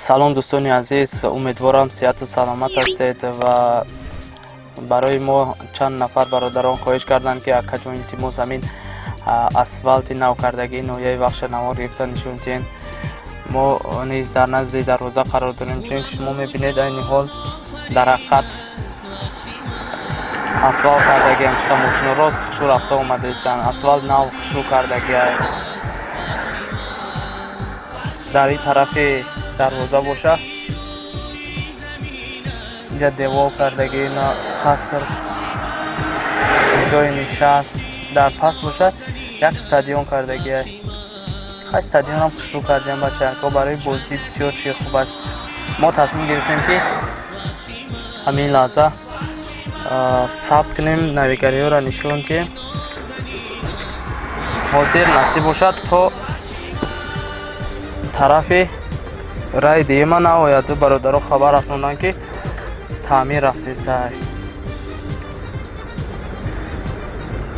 салом дӯстони азиз, умедворам сеҳату саломат ҳастед ва барои мо чанд нафар бародарон хоҳиш карданд ки акаҷо илтимос ҳамин асфалти навкардагии ноҳияи вахша навор гирифта нишон диҳем. Мо низ дар назди дарвоза қарор дорем, чунки шумо мебинед айни ҳол дар ҳақиқат асфалт кардагиам чиқа мошино рост хушу рафта омадаистанд. Асфалт нав хушу кардагиам дар ин тарафи дарвоза боша инҷа девор кардагӣ қаср ҷои нишаст дар паст боша як стадион кардагия. хай стадионам хушрӯ кардем бачаҳо барои бозӣ бисёр чиз хуб аст. Мо тасмим гирифтем ки ҳамин лаҳза сабт кунем, навигариёра нишон диҳем. ҳозир насиб бошад то тарафи рай диема наояд. Бародаро хабар расонданд ки таъмир рафтесай.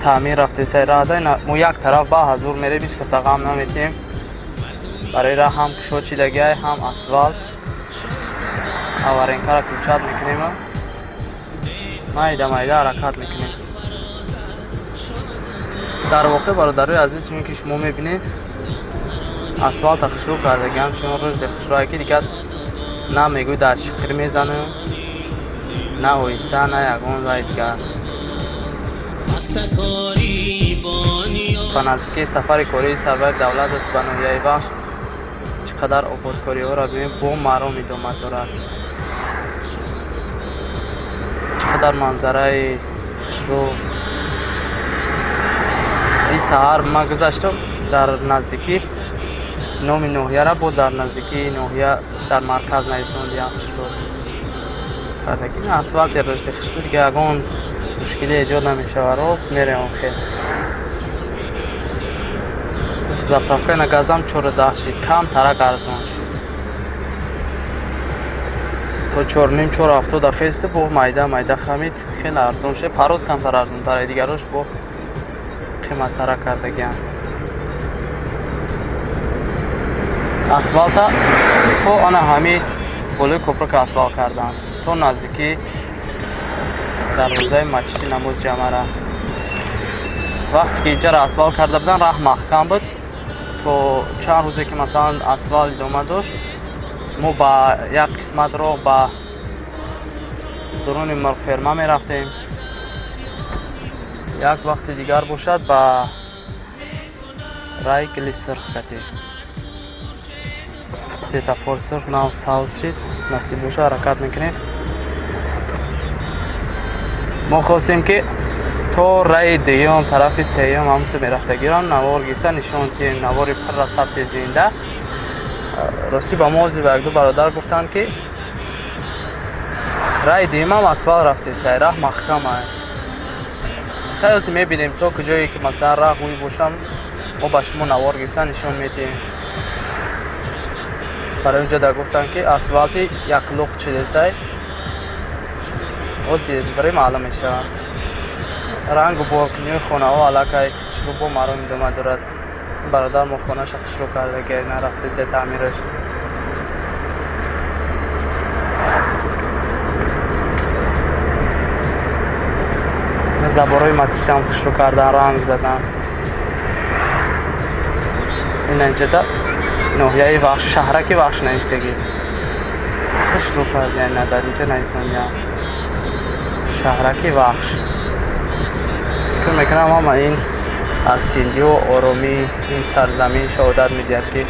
таъмир рафтесай раъдай мо як тараф ба ҳазур мерем, ҳеҷ каса ғам наметиҳем. барои ра ҳам кушо чидагиай, ҳам асфалт. аваренкара кӯчат мекунем, майда ҳаракат мекунем. дар воқеъ бародарои азиз, чунки шумо мебинед асфалта хушрӯ кардагиам, чун рӯзи хушрӯе ки дигар на мегӯй дар чиқир мезанем, на оҳиста, на ягон вай дигар. ба наздикии сафари кории сарвари давлат аст ба ноҳияи вахш. чӣ қадар ободкориҳоро бибинед, бо маром идомат дорад. чӣ қадар манзараи хушрӯ. ин саҳар ман гузаштам дар наздикӣ номи ноҳияра бо дар наздикии ноҳия дар марказ нависондиам хушрӯ кардагӣ. асфалти рӯшти хушрӯ дига ягон мушкилӣ эҷод намешавад. рост мерем охир. заправкаи на газам 14 шид, кам тарак арзон шид. то 4.5-4.70 ахесте бо майда хамид хеле арзон шед. пароз камтар арзонтар, дигарош бо қиматтара кардагиам. асфалта то ана ҳамин болои кӯпрак асфалт карданд, то наздикии дарвозаи масҷиди намоз ҷамара. вақте ки инҷаро асфалт карда будан, раҳ маҳкам буд. то чанд рӯзе ки масалан асфалт идома дошт, мо ба як қисмат роҳ ба дуруни мурғферма мерафтем. як вақти дигар бошад ба рай гили сирх кардем. светофор сирх нав савз шид. насиб боша ҳаракат мекунем. мо хостем ки то раи дуюм, тарафи сеюм ҳамусе мерафтагиам навор гирифта нишон диҳем. навори пурра сабти зинда. рости ба мо ҳозир ба якду бародар гуфтанд ки раи дуюмам асфалт рафтесай, раҳ маҳкам аст. хай ҳозир мебинем то куҷое ки масалан раҳ гӯй бошам, мо ба шумо навор гирифта нишон медиҳем. барои унҷо дар гуфтанд ки асфалти як лухт шидесай. ҳозир барои маълум мешавад. рангу бокунии хонаҳо аллакай хушрӯ бо маром идома дорад. бародар мо хонаша хушрӯ кардагия нарафтеса таъмираш. заборҳои матишам хушрӯ кардан, ранг задан. ина инҷода ноҳияи вахш, шаҳраки вахш навиштагӣ хушрӯ карда. ина дар инҷо нависондиам шаҳраки вахш. фикр мекунам ҳама ин аз тиндиҳу оромии ин сарзамин шаҳодат медиҳад ки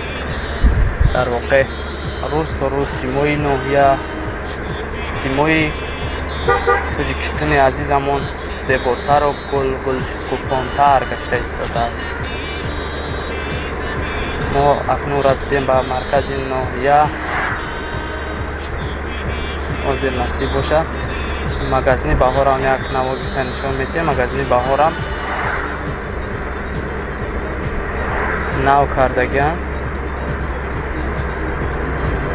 дар воқеъ рӯз то рӯз симои ноҳия, симои тоҷикистони азизамон зеботару гулфонтар гашта истодааст. мо акнун расидем ба маркази ноҳия. ҳозир насиб боша магазини баҳорам як навор гирифта нишон медиҳем. магазини баҳорам нав кардагиам.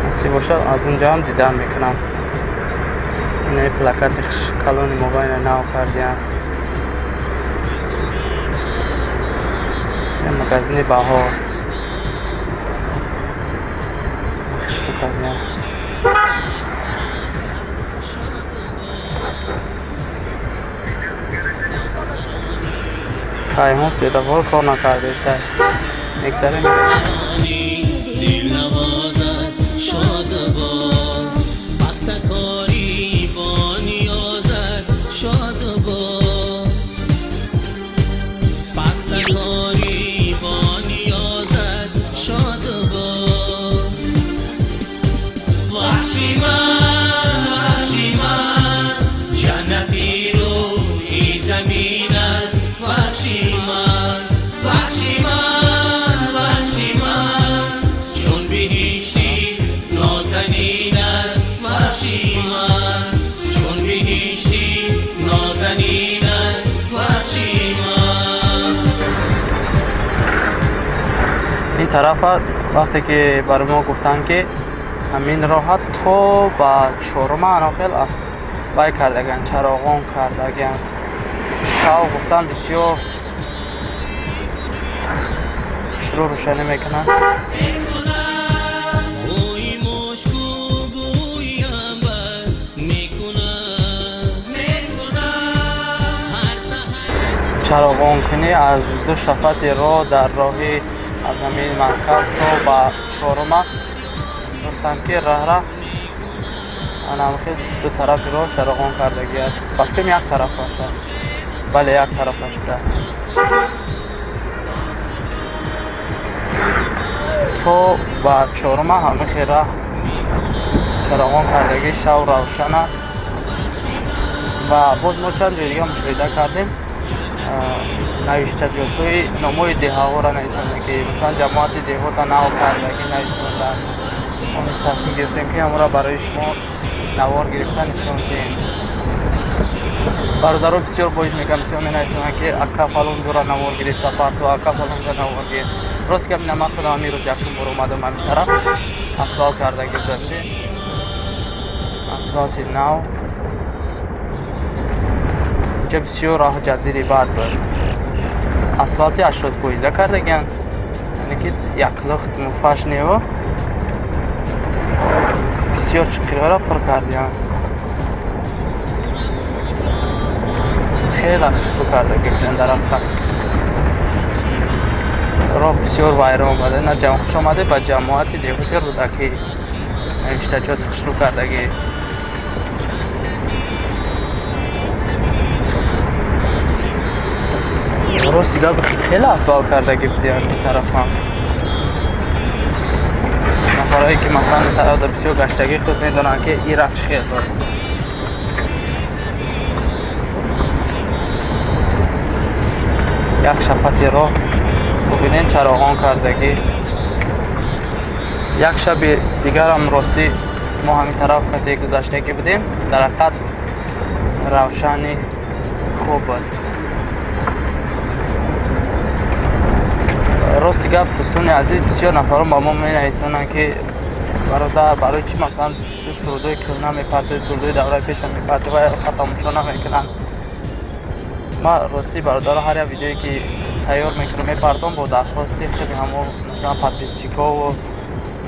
насиб боша аз унҷаам дидан мекунам. инаи плакати калони мобайна нав кардиам. магазини баҳор. کایهان سویدوار کار نکرده سر میگذاریم این طرف وقتی که برای ما گفتن که همین راحت تو با چهارم اناخیل است وای کردگن چراغان کردگن شاو گفتن بسیار شروع روشنی میکنن چراغان کنی از دو شفت راه در راهی از همین مرکز تا با چهارم گفتن که راه دو طرف رو چراغان کردگی است فقط یک طرف است بله یک طرفش است تو با چهارم همه خیره چراغان کردگی شو روشن است و باز ما چند دیگه مشاهده کردیم نوشتجاتوی نموی دیه ها را نوشتن که مثلا جماعت دیه ها تا نو کردگی نوشتن اون تصمیم گرفتیم که همون را برای شما نوار گرفتن نشون دهیم برادرها بسیار باید میگم بسیار می نوشتن که اکا فلون دو را نوار گرفت پارتو اکا فلون را نوار گرفت راست که من خودم همین روز یکشون برو اومدم همین طرف اصلاح کردگی داشتیم اصلاحات نو اینجا بسیار راه جزیری بعد بود اسفالتی 80% کردگن یعنی که یک لخت مفاش نیو بسیار چقیره را پر کردیم خیلی خوب کردگی بودن در افتر راه بسیار وایره آمده نه جمع خوش آمده با جماعتی دیگوتی رو دکی نوشتجات شروع کردگی درست دیگر خیلی اسفال کردگی بودی این طرف هم نفرهایی که مثلا این طرف در بسیار گشتگی خود میدونن که این رفت خیلی داره یک شفتی را ببینین چراغان کردگی یک شب دیگر هم راستی ما همین طرف خطی گذشتگی بودیم در حقیقت روشنی خوب بود راستی گفت دوستان عزیز بسیار نفران با ما می‌نویسند که برادر برای چی مثلا سرودوی کلنا میپرده سرودوی دوره پیشم میپرده و ختمشون نمیکنن ما راستی برادر هر یک ویدیویی که تیار میکنم میپردم با درخواستی خیلی همون مثلا پادپیسچیکا و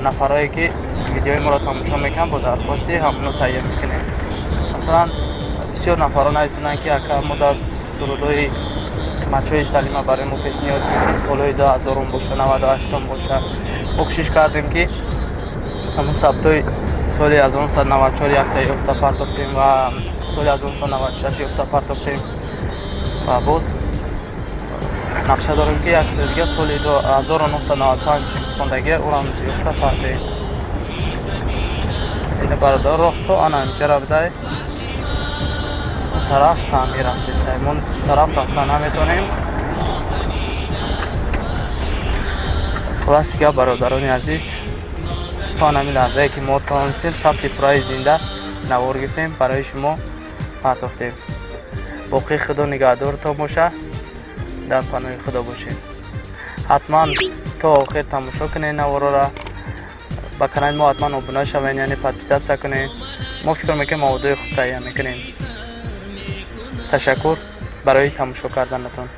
نفرایی که ویدیوی ما را تماشا میکنن با درخواستی همونو تیار میکنیم مثلا بسیار نفران هستند که اگر ما در سرودوی مچوی سلیمه برای ما پیش نیاد که سالهای 2000 باشه 98 باشه کوشش کردیم که همون سبتای سال 1994 یک تا افتا پرتافتیم و سال 1996 افتا پرتافتیم و باز نقشه داریم که یک دیگه سال 1995 خوندگی اون هم افتا پرتافتیم این برادر راه تو آنم جرا بده طرف تعمیر رفته سیمون طرف رفتن نمیتونیم خلاص که برادران عزیز تا نمی لحظه که ما تانسیم ثبت پرای زنده نوار گرفتیم برای شما پرداختیم باقی خدا نگهدار تا باشه در پناه خدا باشید حتما تا آخر تماشا کنید نوار را با کانال ما حتما ابونه شوین یعنی پادپیست کنید ما فکر میکنیم موضوع خوب تهیه میکنیم تشکر برای تماشا کردنتون